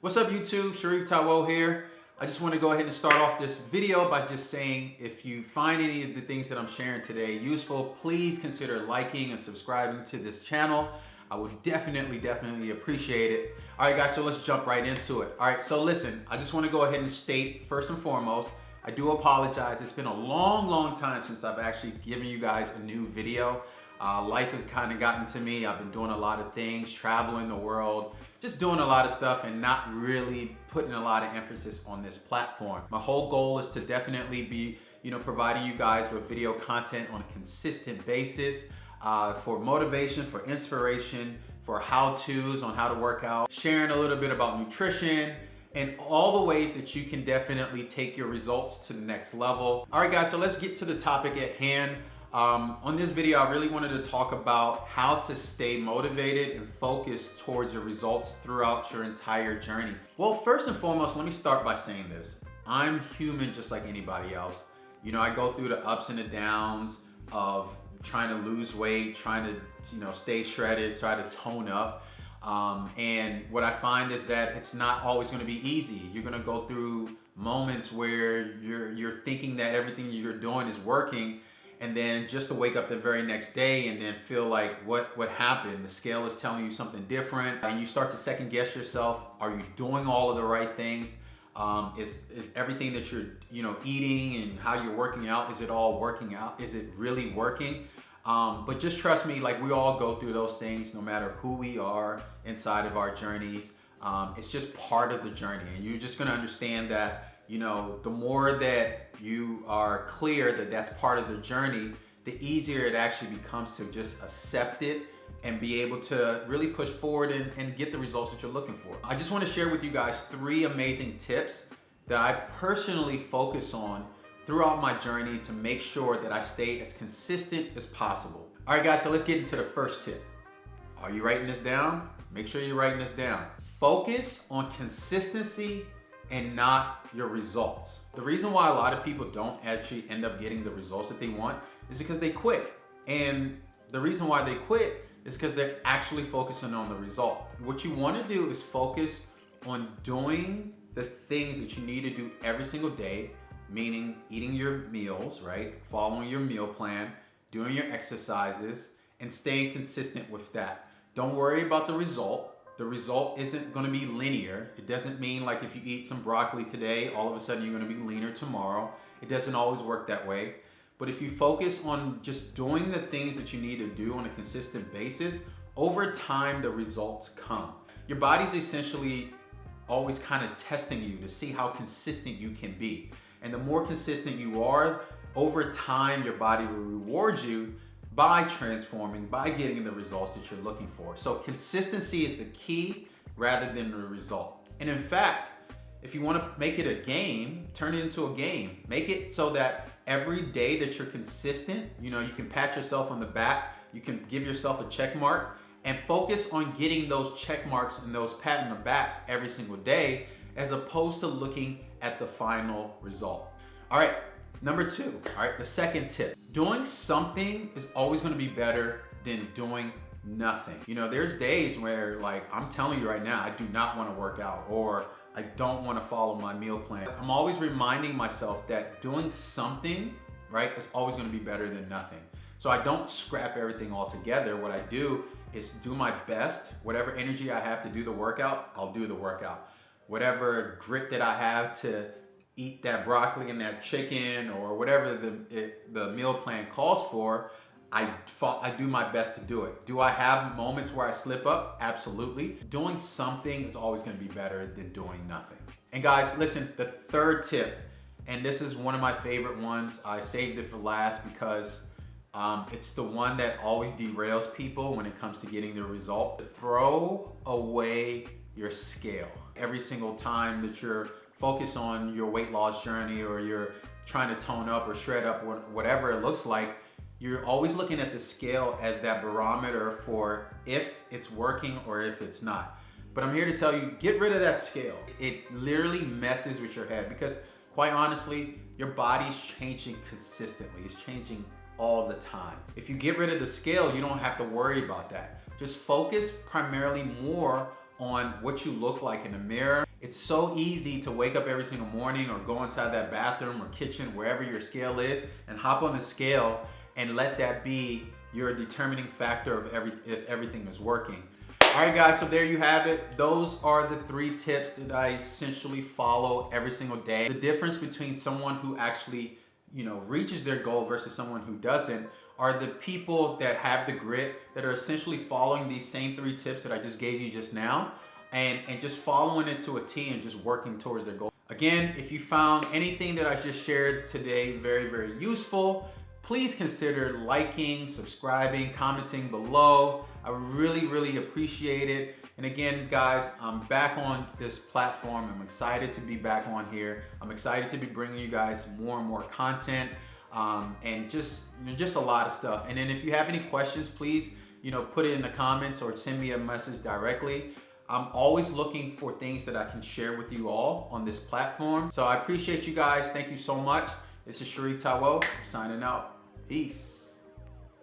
What's up YouTube, Sharif Taiwo here. I just want to go ahead and start off this video by just saying if you find any of the things that I'm sharing today useful, please consider liking and subscribing to this channel. I would definitely appreciate it. All right guys, so let's jump right into it. All right, so listen, I just want to go ahead and state first and foremost, I do apologize. It's been a long time since I've actually given you guys a new video. Life has kind of gotten to me. I've been doing a lot of things, traveling the world, just doing a lot of stuff and not really putting a lot of emphasis on this platform. My whole goal is to definitely be, providing you guys with video content on a consistent basis for motivation, for inspiration, for how-tos on how to work out, sharing a little bit about nutrition, and all the ways that you can definitely take your results to the next level. All right guys, so let's get to the topic at hand. On this video, I really wanted to talk about how to stay motivated and focused towards your results throughout your entire journey. Well, first and foremost, let me start by saying this. I'm human just like anybody else. I go through the ups and the downs of trying to lose weight, trying to, stay shredded, try to tone up. And what I find is that it's not always going to be easy. You're going to go through moments where you're thinking that everything you're doing is working, and then just to wake up the very next day and then feel like what happened? The scale is telling you something different, and you start to second guess yourself. Are you doing all of the right things? Is everything that you're eating and how you're working out, is it all working out? Is it really working? But just trust me, like, we all go through those things no matter who we are inside of our journeys. It's just part of the journey, and you're just going to understand that the more that you are clear that that's part of the journey, the easier it actually becomes to just accept it and be able to really push forward and get the results that you're looking for. I just want to share with you guys 3 amazing tips that I personally focus on throughout my journey to make sure that I stay as consistent as possible. All right guys, so let's get into the first tip. Are you writing this down? Make sure you're writing this down. Focus on consistency and not your results. The reason why a lot of people don't actually end up getting the results that they want is because they quit. And the reason why they quit is because they're actually focusing on the result. What you want to do is focus on doing the things that you need to do every single day, meaning eating your meals, right? Following your meal plan, doing your exercises, and staying consistent with that. Don't worry about the result. The result isn't going to be linear. It doesn't mean like if you eat some broccoli today, all of a sudden you're going to be leaner tomorrow. It doesn't always work that way. But if you focus on just doing the things that you need to do on a consistent basis, over time the results come. Your body's essentially always kind of testing you to see how consistent you can be. And the more consistent you are, over time your body will reward you by transforming, by getting the results that you're looking for. So consistency is the key rather than the result. And in fact, if you want to make it a game, turn it into a game. Make it so that every day that you're consistent, you can pat yourself on the back, you can give yourself a check mark, and focus on getting those check marks and those pat on the backs every single day, as opposed to looking at the final result. All right, number 2, all right, the second tip. Doing something is always going to be better than doing nothing. There's days where, like, I'm telling you right now, I do not want to work out, or I don't want to follow my meal plan. I'm always reminding myself that doing something, right, is always going to be better than nothing. So I don't scrap everything altogether. What I do is do my best. Whatever energy I have to do the workout, I'll do the workout. Whatever grit that I have to eat that broccoli and that chicken, or whatever the meal plan calls for, I do my best to do it. Do I have moments where I slip up? Absolutely. Doing something is always going to be better than doing nothing. And guys, listen, the 3rd tip, and this is one of my favorite ones. I saved it for last because it's the one that always derails people when it comes to getting the result. Throw away your scale. Every single time that you're focused on your weight loss journey, or you're trying to tone up or shred up, whatever it looks like, you're always looking at the scale as that barometer for if it's working or if it's not. But I'm here to tell you, get rid of that scale. It literally messes with your head, because quite honestly, your body's changing consistently. It's changing all the time. If you get rid of the scale, you don't have to worry about that. Just focus primarily more on what you look like in the mirror. It's so easy to wake up every single morning or go inside that bathroom or kitchen, wherever your scale is, and hop on the scale and let that be your determining factor of if everything is working. All right, guys, so there you have it. Those are the 3 tips that I essentially follow every single day. The difference between someone who actually, reaches their goal versus someone who doesn't are the people that have the grit, that are essentially following these same 3 tips that I just gave you just now, and just following it to a T and just working towards their goal. Again, if you found anything that I just shared today very, very useful, please consider liking, subscribing, commenting below. I really, really appreciate it. And again, guys, I'm back on this platform. I'm excited to be back on here. I'm excited to be bringing you guys more and more content, and just a lot of stuff. And then if you have any questions, please, put it in the comments or send me a message directly. I'm always looking for things that I can share with you all on this platform. So I appreciate you guys. Thank you so much. This is Sharif Taiwo signing out. Peace.